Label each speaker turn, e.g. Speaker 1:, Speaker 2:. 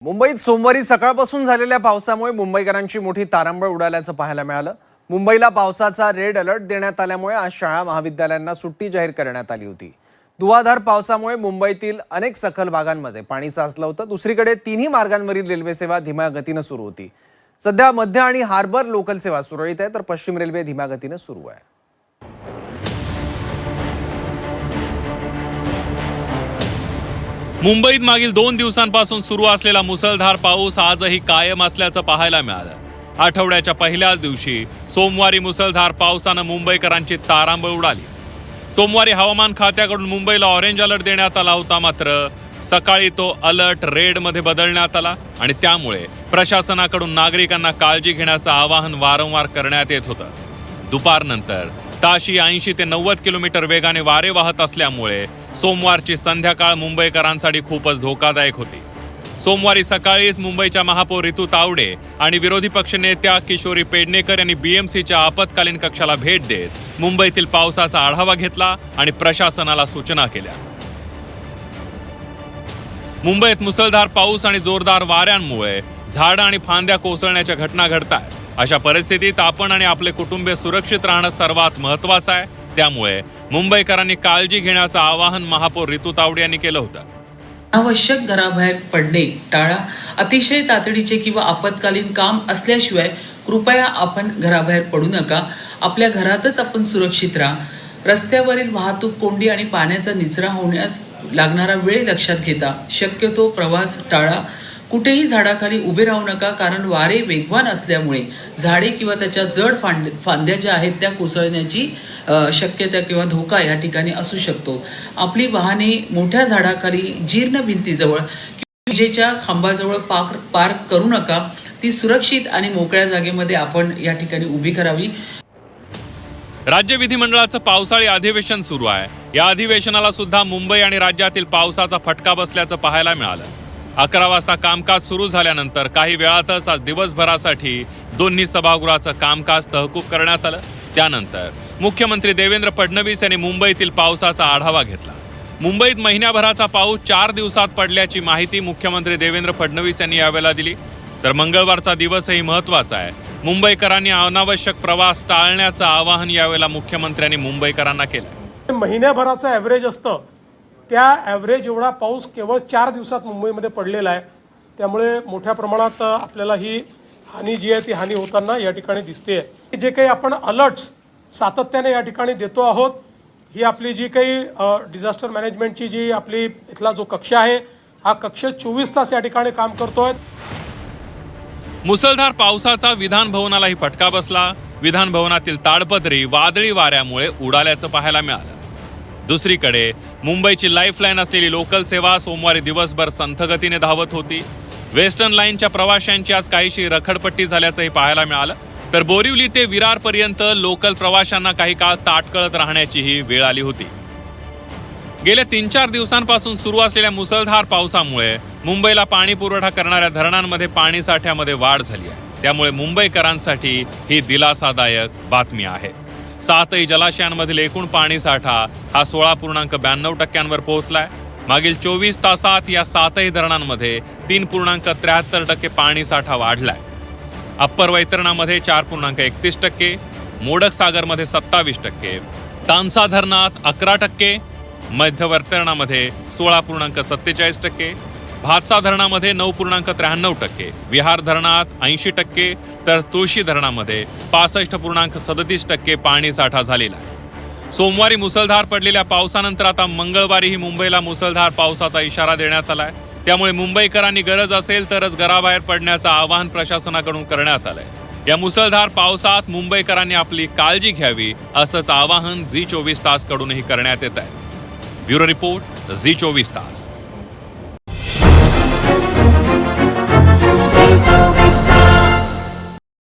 Speaker 1: मुंबईत सोमवारी सकाळपासून झालेल्या पावसामुळे मुंबईकरांची मोठी तारांबळ उडाल्याचं पाहायला मिळालं। मुंबईला पावसाचा रेड अलर्ट देण्यात आल्यामुळे आज शाळा महाविद्यालयांना सुट्टी जाहीर करण्यात आली होती। धुवाधार पावसामुळे मुंबईतील अनेक सखल भागांमध्ये पाणी साचलं होतं। दुसरीकडे तिन्ही मार्गांवरील रेल्वे सेवा धीम्या गतीने सुरू होती। सध्या मध्य आणि हार्बर लोकल सेवा सुरळीत आहे, तर पश्चिम रेल्वे धीम्या गतीने सुरू आहे।
Speaker 2: मुंबईत मागील 2 दिवसांपासून सुरू असलेला मुसळधार पाऊस आजही कायम असल्याचं पाहायला मिळालं। आठवड्याच्या पहिल्याच दिवशी सोमवारी मुसळधार पावसानं मुंबईकरांची तारांबळ उडाली। सोमवारी हवामान खात्याकडून मुंबईला ऑरेंज अलर्ट देण्यात आला होता, मात्र सकाळी तो अलर्ट रेडमध्ये बदलण्यात आला आणि त्यामुळे प्रशासनाकडून नागरिकांना काळजी घेण्याचं आवाहन वारंवार करण्यात येत होतं। दुपारनंतर ताशी 80 ते 90 किलोमीटर वेगाने वारे वाहत असल्यामुळे सोमवारची संध्याकाळ मुंबईकरांसाठी खूपच धोकादायक होती। सोमवारी सकाळीच मुंबईच्या महापौर ऋतू तावडे आणि विरोधी पक्षनेत्या किशोरी पेडणेकर यांनी बीएमसीच्या आपत्कालीन कक्षाला भेट देत मुंबईतील पावसाचा आढावा घेतला आणि प्रशासनाला सूचना केल्या। मुंबईत मुसळधार पाऊस आणि जोरदार वाऱ्यांमुळे झाडं आणि फांद्या कोसळण्याच्या घटना घडतात। अशा परिस्थितीत आपण आणि आपले कुटुंबीय सुरक्षित राहणं सर्वात महत्त्वाचं आहे। त्यामुळे मुंबईकरांनी काळजी घेण्याचं आवाहन महापौर ऋतू तावडे यांनी केलं होतं।
Speaker 3: आवश्यक घराबाहेर पडणे टाळा। अतिशय तातडीचे किंवा आपत्कालीन काम असल्याशिवाय कृपया आपण घराबाहेर पडू नका। आपल्या घरातच आपण सुरक्षित राहा। रस्त्यावरील वाहतूक कोंडी आणि पाण्याचा निचरा होण्यास लागणारा वेळ लक्षात घेता शक्यतो प्रवास टाळा। कुठेही झाडाखाली उभे राहू नका, कारण वारे वेगवान असल्यामुळे झाडे किंवा त्याच्या जड फांद्या ज्या आहेत त्या कोसळण्याची शक्यता किंवा धोका या ठिकाणी असू शकतो। आपली वाहने मोठ्या झाडाखाली, जीर्ण भिंतीजवळ, विजेच्या खांबाजवळ पार्क करू नका। ती सुरक्षित आणि मोकळ्या जागेमध्ये आपण या ठिकाणी उभी करावी।
Speaker 2: राज्य विधिमंडळाचं पावसाळी अधिवेशन सुरू आहे। या अधिवेशनाला सुद्धा मुंबई आणि राज्यातील पावसाचा फटका बसल्याचं पाहायला मिळालं। 11 वाजता कामकाज सुरू झाल्यानंतर काही वेळातच आज दिवसभरासाठी दोन्ही सभागृहाचं कामकाज तहकूब करण्यात आलं। त्यानंतर मुख्यमंत्री देवेंद्र फडणवीस यांनी मुंबईतील पावसाचा आढावा घेतला। मुंबईत महिन्याभराचा पाऊस 4 दिवसात पडल्याची माहिती मुख्यमंत्री देवेंद्र फडणवीस यांनी यावेळेला दिली। तर मंगळवारचा दिवसही महत्त्वाचा आहे। मुंबईकरांनी अनावश्यक प्रवास टाळण्याचं आवाहन यावेळेला मुख्यमंत्र्यांनी मुंबईकरांना केलं।
Speaker 4: महिन्याभराचा ॲव्हरेज असतं, त्या ॲव्हरेज एवढा पाऊस केवळ 4 दिवसात मुंबईमध्ये पडलेला आहे। त्यामुळे मोठ्या प्रमाणात आपल्याला ही हानी जी आहे ती हानी होताना या ठिकाणी दिसते। जे काही आपण अलर्ट्स सातत्याने या ठिकाणी देतो आहोत, ही आपली जी काही डिझास्टर मॅनेजमेंटची जी आपली इथला जो कक्ष आहे, हा कक्ष 24 तास या ठिकाणी काम करतोय।
Speaker 2: मुसळधार पावसाचा विधान भवनालाही फटका बसला। विधान भवनातील ताडपत्री वादळी वाऱ्यामुळे उडाल्याचं पाहायला मिळालं। दुसरीकडे मुंबईची लाईफलाईन असलेली लोकल सेवा सोमवारी दिवसभर संथ गतीने धावत होती। वेस्टर्न लाईनच्या प्रवाशांची आज काहीशी रखडपट्टी झाल्याचंही पाहायला मिळालं। तर बोरिवली ते विरारपर्यंत लोकल प्रवाशांना काही काळ ताटकळत राहण्याचीही वेळ आली होती। गेल्या 3-4 दिवसांपासून सुरू असलेल्या मुसळधार पावसामुळे मुंबईला पाणी पुरवठा करणाऱ्या धरणांमध्ये पाणी साठ्यामध्ये वाढ झाली आहे। त्यामुळे मुंबईकरांसाठी ही दिलासादायक बातमी आहे। 7ही जलाशयांमधील एकूण पाणी साठा हा 16.92% पोहोचलाय। मागील 24 तासात या 7ही धरणांमध्ये 3.73% पाणी साठा वाढलाय। अप्पर वैतरणामध्ये 4.31%, मोडक सागरमध्ये 27%, तानसा धरणात 11%, मध्य वैतरणामध्ये 16.47%, भातसा धरणामध्ये 9.93%, विहार धरणात 80%, तर तुळशी धरणामध्ये 65.37% पाणी साठा झालेला आहे। सोमवारी मुसळधार पडलेल्या पावसानंतर आता मंगळवारीही मुंबईला मुसळधार पावसाचा इशारा देण्यात आलाय। त्यामुळे मुंबईकरांनी गरज असेल तरच घराबाहेर पडण्याचं आवाहन प्रशासनाकडून करण्यात आलंय। या मुसळधार पावसात मुंबईकरांनी आपली काळजी घ्यावी असंच आवाहन झी 24 तास कडूनही करण्यात येत आहे। ब्युरो रिपोर्ट, झी 24 तास।